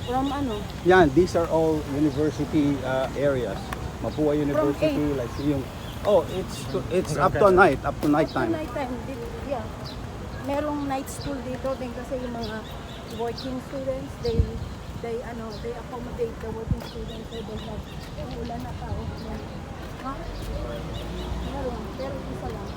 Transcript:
From ano? Yan, these are all university areas. Mapua University, like yung it's up to night time. Night time, yeah. Merong night school dito din kasi yung mga working students, they accommodate the working students so they have ulan na tao. Ha? Meron, pero isa lang.